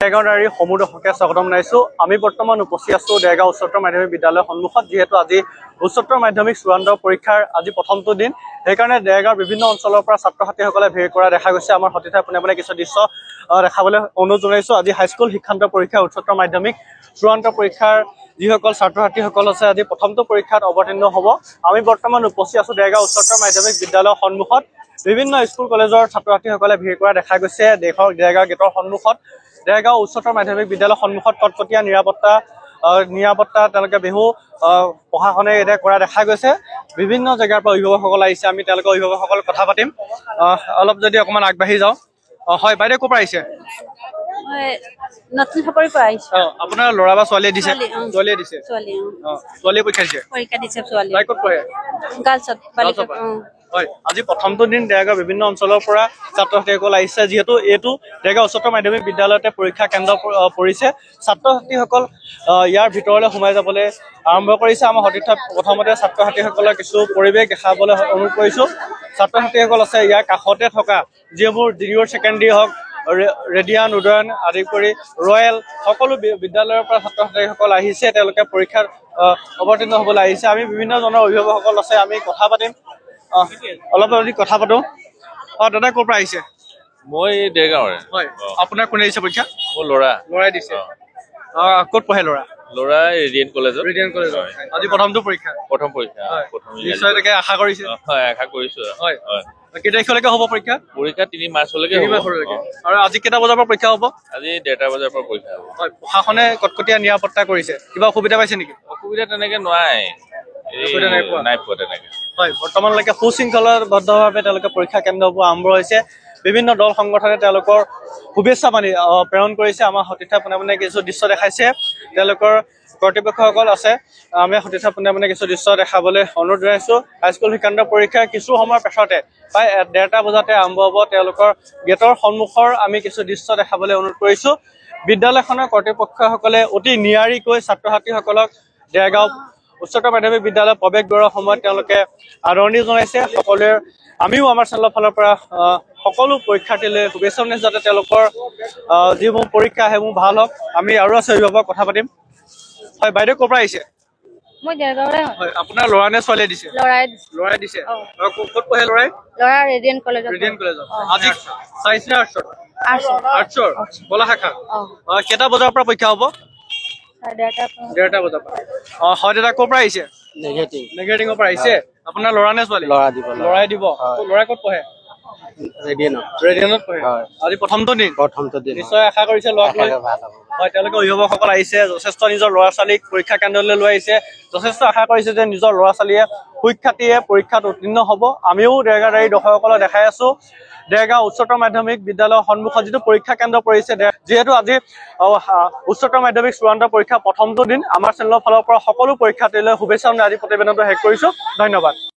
দেৰগাঁওদাৰী সমূদৰ্শকে স্বাগতম জনাইছো। আমি বৰ্তমান উপস্থিত আছো দেৰগাঁও উচ্চতৰ মাধ্যমিক বিদ্যালয়ৰ সন্মুখত। যিহেতু আজি উচ্চতৰ মাধ্যমিক চূড়ান্ত পৰীক্ষাৰ আজি প্ৰথমটো দিন, সেইকাৰণে দেৰগাঁৱৰ বিভিন্ন অঞ্চলৰ পৰা ছাত্ৰ ছাত্ৰীসকলে ভিৰ কৰা দেখা গৈছে। আমাৰ সতীৰ্থ পোনে কিছু দৃশ্য দেখাবলৈ অনুৰোধ জনাইছো। আজি হাইস্কুল শিক্ষান্ত পৰীক্ষা উচ্চতৰ মাধ্যমিক চূড়ান্ত পৰীক্ষাৰ যিসকল ছাত্ৰ ছাত্ৰীসকল আছে আজি প্ৰথমটো পৰীক্ষাত অৱতীৰ্ণ হ'ব। আমি বৰ্তমান উপস্থিত আছো দেৰগাঁও উচ্চতৰ মাধ্যমিক বিদ্যালয়ৰ সন্মুখত। বিভিন্ন স্কুল কলেজৰ ছাত্ৰ ছাত্ৰীসকলে ভিৰ কৰা দেখা গৈছে। দেৰগাঁও গেটৰ সন্মুখত দেৰগাঁও উচ্চতৰ মাধ্যমিক বিদ্যালয়ৰ সন্মুখত কটকটীয়া নিৰাপত্তা তেওঁলোকে বিহু প্ৰশাসনে এতিয়া কৰা দেখা গৈছে। বিভিন্ন জেগাৰ পৰা অভিভাৱকসকল আহিছে। আমি তেওঁলোকৰ অভিভাৱকসকল কথা পাতিম। অলপ যদি অকণমান আগবাঢ়ি যাওঁ। হয় বাইদেউ ক'ৰ পৰা আহিছে? নতুন চাপৰিৰ পৰা আহিছো। আপোনাৰ ল'ৰা বা ছোৱালীয়ে দিছে? ছোৱালীয়ে দিছে। ছোৱালীয়ে পৰীক্ষা দিছে? পৰীক্ষা দিছে ছোৱালী। তাই ক'ত পঢ়ে? গাৰ্লছত। হয়, আজি প্ৰথমটো দিন দেৰগাঁৱৰ বিভিন্ন অঞ্চলৰ পৰা ছাত্ৰ ছাত্ৰীসকল আহিছে। যিহেতু এইটো দেৰগাঁও উচ্চতৰ মাধ্যমিক বিদ্যালয়তে পৰীক্ষা কেন্দ্ৰ পৰিছে, ছাত্ৰ ছাত্ৰীসকল ইয়াৰ ভিতৰলৈ সোমাই যাবলৈ আৰম্ভ কৰিছে। আমাৰ সতীৰ্থ প্ৰথমতে ছাত্ৰ ছাত্ৰীসকলৰ কিছু পৰিৱেশ দেখাবলৈ অনুৰোধ কৰিছো। ছাত্ৰ ছাত্ৰীসকল আছে ইয়াৰ কাষতে থকা যিবোৰ জুনিয়ৰ ছেকেণ্ডেৰী হওক, ৰেডিয়ান, উদয়ন আদি কৰি ৰয়েল সকলো বিদ্যালয়ৰ পৰা ছাত্ৰ ছাত্ৰীসকল আহিছে। তেওঁলোকে পৰীক্ষাত অৱতীৰ্ণ হ'বলৈ আহিছে। আমি বিভিন্ন জনৰ অভিভাৱকসকল আছে, আমি কথা পাতিম। অলপ যদি কথা পাতো। দাদা ক'ৰ পৰা আহিছে? মই দেৰগাঁৱৰে। হয়, আপোনাৰ কোনে দিছে পৰীক্ষা? মোৰ ল'ৰাই দিছে। ক'ত পঢ়ে ল'ৰা? ল'ৰা ৰেডিয়েণ্ট কলেজত। আজি প্ৰথমটো পৰীক্ষা? প্ৰথম পৰীক্ষা। নিশ্চয় তাকে আশা কৰিছে? হয়, আশা কৰিছো। হয়, কেই তাৰিখলৈকে হ'ব পৰীক্ষা? পৰীক্ষা 3 মাৰ্চলৈকে হ'ব। আৰু আজি কেইটা বজাৰ পৰা পৰীক্ষা হ'ব? আজি 1:30 বজাৰ পৰা পৰীক্ষা হ'ব। হয়, প্ৰশাসনে কটকটীয়া নিৰাপত্তা কৰিছে। কিবা অসুবিধা পাইছে নেকি? অসুবিধা তেনেকে নাই পোৱা তেনেকে। হয়, বৰ্তমানলৈকে সুশৃংখলাবদ্ধভাৱে তেওঁলোকে পৰীক্ষা কেন্দ্ৰবোৰ আৰম্ভ হৈছে। বিভিন্ন দল সংগঠনে তেওঁলোকৰ শুভেচ্ছা বাণী প্ৰেৰণ কৰিছে। আমাৰ সতীৰ্থ পোনে কিছু দৃশ্য দেখাইছে। তেওঁলোকৰ কৰ্তৃপক্ষসকল আছে। আমি সতীৰ্থ পোনে কিছু দৃশ্য দেখাবলৈ অনুৰোধ জনাইছো। হাইস্কুল শিক্ষান্ত পৰীক্ষা কিছু সময়ৰ পাছতে প্ৰায় 1:30 বজাতে আৰম্ভ হ'ব। তেওঁলোকৰ গেটৰ সন্মুখৰ আমি কিছু দৃশ্য দেখাবলৈ অনুৰোধ কৰিছো। বিদ্যালয়খনৰ কৰ্তৃপক্ষসকলে অতি নিয়াৰিকৈ ছাত্ৰ ছাত্ৰীসকলক দেৰগাঁও উচ্চতৰ মাধ্যমিক বিদ্যালয়ত প্ৰৱেশ কৰোৱাৰ সময়ত তেওঁলোকে আদৰণি জনাইছে। সকলোৱে আমিও আমাৰ চেনেলৰ ফালৰ পৰা সকলো পৰীক্ষাৰ্থীলৈ শুভেচ্ছা জনাইছো, যাতে তেওঁলোকৰ যিবোৰ পৰীক্ষা সেইবোৰ ভাল হওক। আমি আৰু আছে অভিভাৱক কথা পাতিম। হয়, বাইদেউ ক'ৰ পৰা আহিছে? মই দেৰগাঁৱৰে হয়, আপোনাৰ ল'ৰা নে ছোৱালীয়ে দিছে? ল'ৰাই দিছে। ক'ত পঢ়ে ল'ৰাই? ল'ৰা ৰেডিয়েণ্ট কলেজত। আজি চাইন্স নে আৰ্টছৰ? আৰ্টছৰ কলা শাখা। কেইটা বজাৰ পৰা পৰীক্ষা হ'ব? 1:30 বজাৰ পৰা। হয় দাদা ক'ৰ পৰা আহিছে? নেগেটিঙৰ পৰা আহিছে। আপোনাৰ ল'ৰা নে ছোৱালী? ল'ৰাই দিব। ল'ৰাই ক'ত পঢ়ে? ৰেডিয়ানত পঢ়ে। আজি প্ৰথমটো দিন নিশ্চয় আশা কৰিছে ল'ৰাক লৈ। হয়, তেওঁলোকে অভিভাৱকসকল আহিছে, যথেষ্ট নিজৰ ল'ৰা ছোৱালীক পৰীক্ষা কেন্দ্ৰলৈ লৈ আহিছে। যথেষ্ট আশা কৰিছে যে নিজৰ ল'ৰা ছোৱালীয়ে সুখ্যাতিয়ে পৰীক্ষাত উত্তীৰ্ণ হ'ব। আমিও দেৰগাঁওদাৰী দৰ্শকসকলক দেখাই আছো দেৰগাঁও উচ্চতৰ মাধ্যমিক বিদ্যালয়ৰ সন্মুখত যিটো পৰীক্ষা কেন্দ্ৰ পৰিছে। যিহেতু আজি উচ্চতৰ মাধ্যমিক চূড়ান্ত পৰীক্ষা প্ৰথমটো দিন, আমাৰ চেনেলৰ ফালৰ পৰা সকলো পৰীক্ষাৰ্থীলৈ শুভেচ্ছা জনাই আজি প্ৰতিবেদনটো শেষ কৰিছো। ধন্যবাদ।